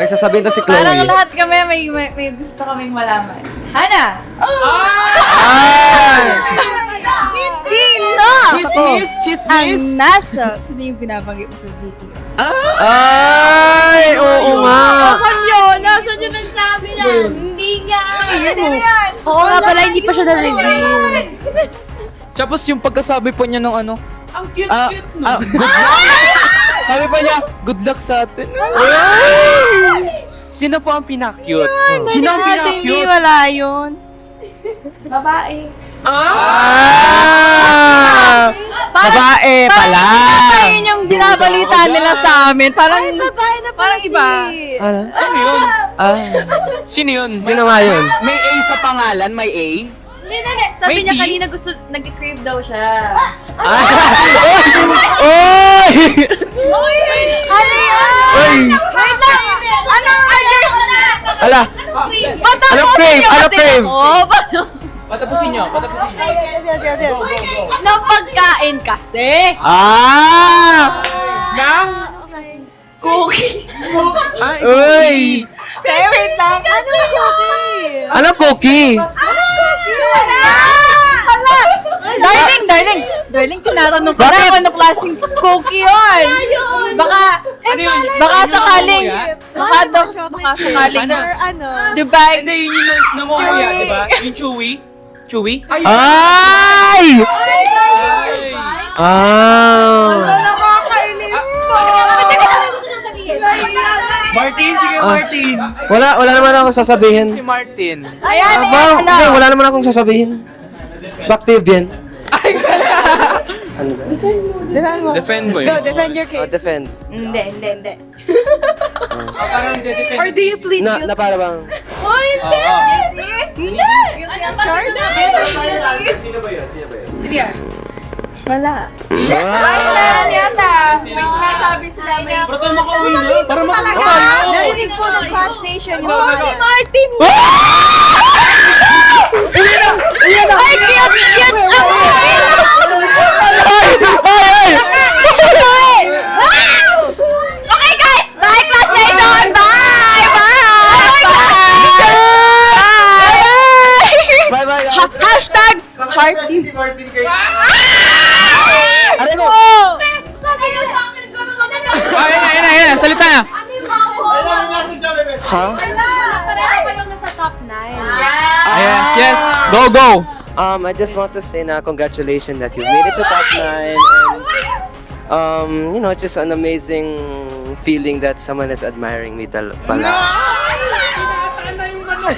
May sasabihin to si Chloe. Parang lahat kami may gusto kaming malaman. Hana! Sino? Chismis! Ang nasa, sino yung binabanggit mo sa video? Ay, oo nga. Nasaan yun? Nasaan yun nagsabi yan? Hindi nga. Sino yan? Oo nga pala, hindi pa siya na-review. Tapos yung pagkasabi po niya ng ano, Ang cute-cute no? sabi pa niya, good luck sa atin. Sino po ang pinaka-cute? Sino ang Kasi hindi pinaka-cute? wala yun. Babae. Babae pala. Parang yun yung binabalita nila sa amin. Parang, parang iba. Ano? Sino yun? Sino yun? Sino nga yun? May A sa pangalan? May A? Hindi. Sabi May niya D? kanina gusto, nag-crave daw siya. Oy! Ano yun? Oy! Wait lang. Anong order? Ala! Ano crave? Ano crave? Patapusin niyo. Ng pagkain kasi. Nang? Cookie. Uy! Kaya wait lang. Ano yun? Ano cookie? Hala! Darling, tinatanong ko na kung ano klaseng cookie yun. Baka sakaling, baka sakaling, Dubai. Hindi, yun yung nangunguya, di ba? Yung chewy? Chewy? Ay! Ay! Nakakainis po. Martin, sige Martin. Wala naman akong sasabihin. Si Martin. Ayan, Hindi, wala naman akong sasabihin. Baktiv yan. Defend mo Go, yun. defend your case. Defend. Hindi. Parang defend. Or do you plead Na para bang... Oh, hindi! Hindi! Sige. Wala. Meron yata. May sinasabi sila. Para tayo makauwi na. Para makauwi na tayo. Narinig po ng Crush Nation yung si Martin. Ay, cute! Okay guys! Bye Crush Nation! Bye! Bye-bye guys. Hashtag party. Si Martin kay... Aray ko! Sabi niya sa akin, gano'n Ayan, salita na. Kailangan natin siya, bebe. Ha? Pareho pa lang nasa top 9. Yes. Go. I just want to say na congratulations that you made it to top 9 and you know, it's just an amazing feeling that someone is admiring me pala. Tinasaan na yung manok.